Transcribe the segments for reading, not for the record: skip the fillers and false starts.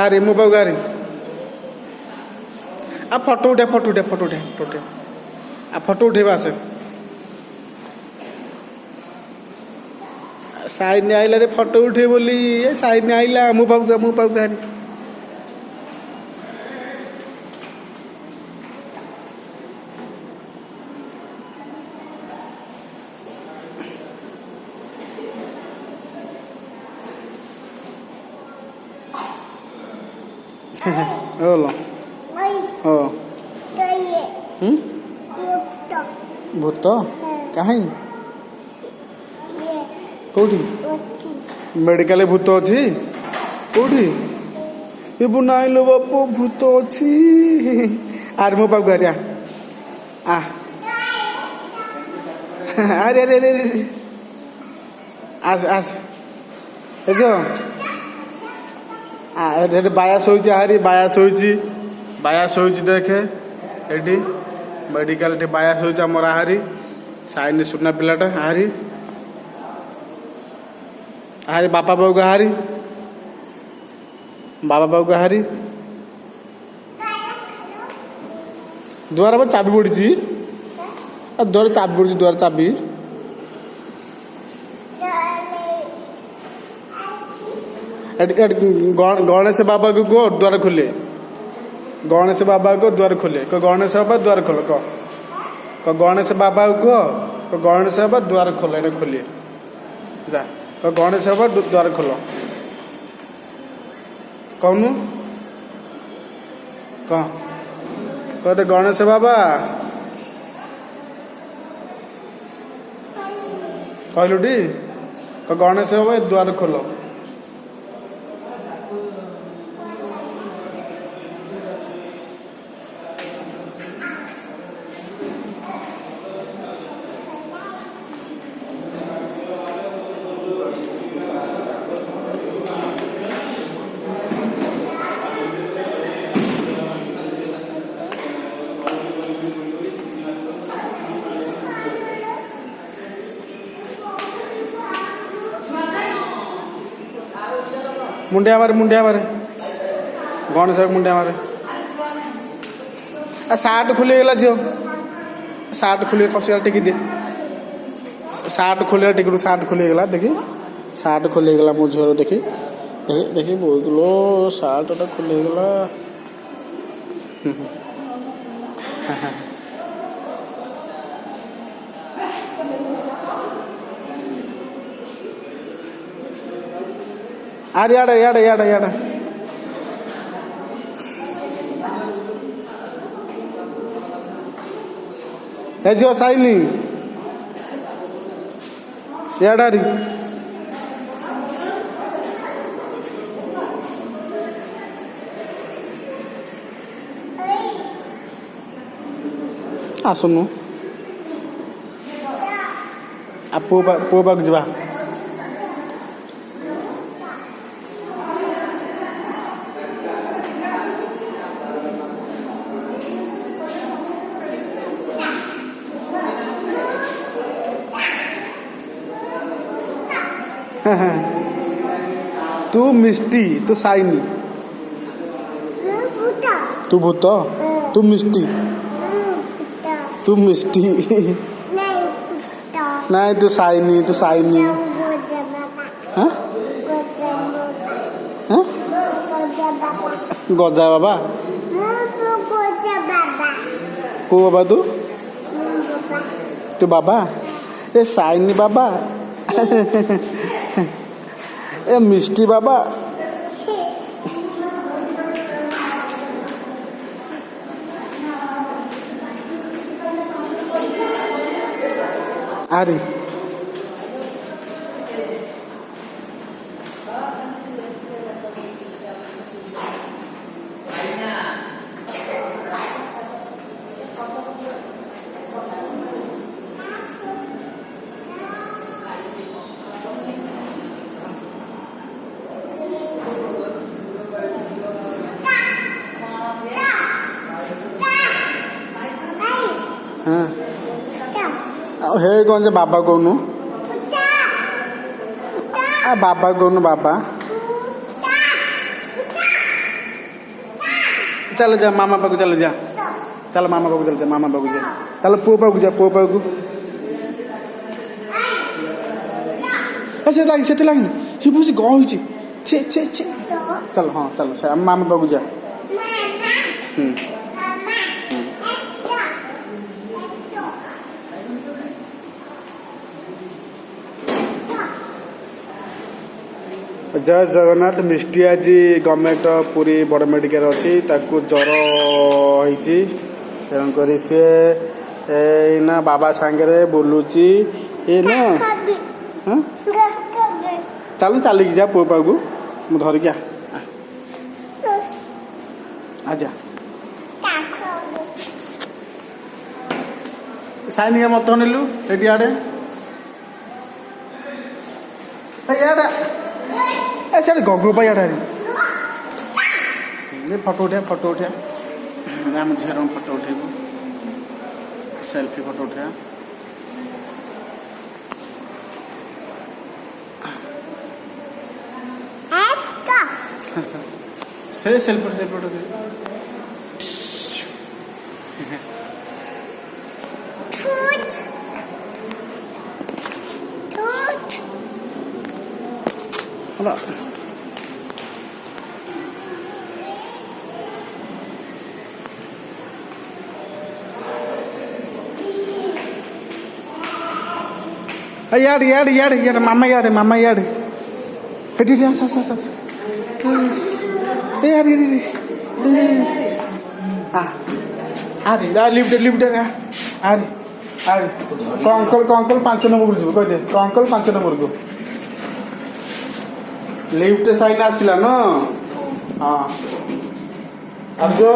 ଆରେ ମୋ ପାଖକୁ ଆରେ आ फोटो उठे फोटो उठे फोटो उठे फोटो उठे आ फोटो उठेबा आसे साइड ने आइला रे फोटो उठे बोली ए साइड ने आइला मु पाऊ गारी ओलो ओ भूत कहीं कौटी मेडिकल भूत अच्छी कौटी ये बुनाई लो बापू भूत अच्छी आर मो पाक गरिया आ अरे अरे अरे आस आस ए जो आ बाया शोची हारी बाया शोची देखे एटी मेडिकल टे बाया शोची आमर हारी साइड सुना पिलाटा हारी हारी बापा बाबू हारी बाबा बाबू हारी द्वार पर चाबी पड़ी द्वार चाबी पड़ी द्वार चाबी गणेश बाबा को गो द्वार खोले गणेश बाबा को द्वार खोले को गणेश बाबा द्वार खोल को गणेश बाबा को गणेश बाबा द्वार खोल एने खोलिए जा को गणेश बाबा द्वार खोल कहनु कहते गणेश बाबा कहलु टी को गणेश बाबा द्वार खोल मुंडिया मारे गणेश मुंडिया मारे आ सार्ट खुलीगला झील सार्ट खुली कसिगला टेकी दे सार्ट खोल टेकू सार्ट खुलीगला देखी सार्ट खुलीगला मो झील देखी देखी बोलो सार्ट खुलीगला अरे याडा याडा याडा याडा ए जो साइनी याडा री आसनु आ पो बाग जवा तू मिष्टी तू साइनी तू भूत तू मिष्टी तू मिष्टी नहीं तू साइनी हाँ गजा बाबा को बाबा तू बाबा ए साइनी बाबा ए मिष्टी बाबा अरे हाँ हे कौन से बाबा कौन बाबा कौन बाबा चल जा मामा पाक चल जा चल मामा पाक चल जा मामा पाक जा चल पुओ पाक जा पुओ पाक से लाग से लाग ही बुझ गई छे छे छे चल हाँ चल से मामा पाक जा जय जगन्नाथ मिष्टी आज गवर्नमेंट पूरी बड़ मेडिकल अच्छी ज्वर होती तेणुक सी ना बाबा सांगे बुलूची ये ना चल चलिक जा पुओ पाक मु धरिक आजा साइनिका मत नेलु एटी आड़े ऐसे गग पाई फोटो उठा आम झीर फोटो उठेबू सेल्फी फोटो उठा सेल्फी फोटो यार यार यार यार मामा यार हेटी यार अरे लिफ्ट अरे अंकल 5 नंबर जी कह दे अंकल 5 नंबर को लिफ्ट साइन आसला न हाँ अब जो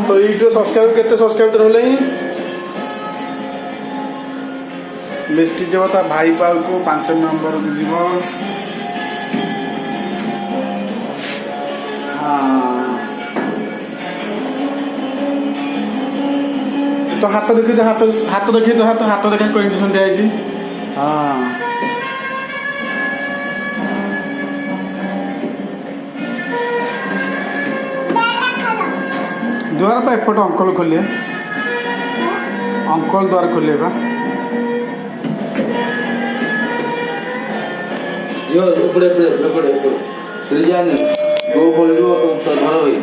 तो यूट्यूब सब्सक्राइब केते सब्सक्राइब रहले लिस्ट जब ता भाई पाव को 5 नंबर को जीव हाँ तो हाथ देखी हाथ देखी तो हाथ देखा कोई इंजेक्शन दिखाई हाँ द्वार पर एपट अंकल खोलिए अंकल द्वार खोलिए बा यो ऊपर सीढ़ी जाने वो बोल जो तो घर हुई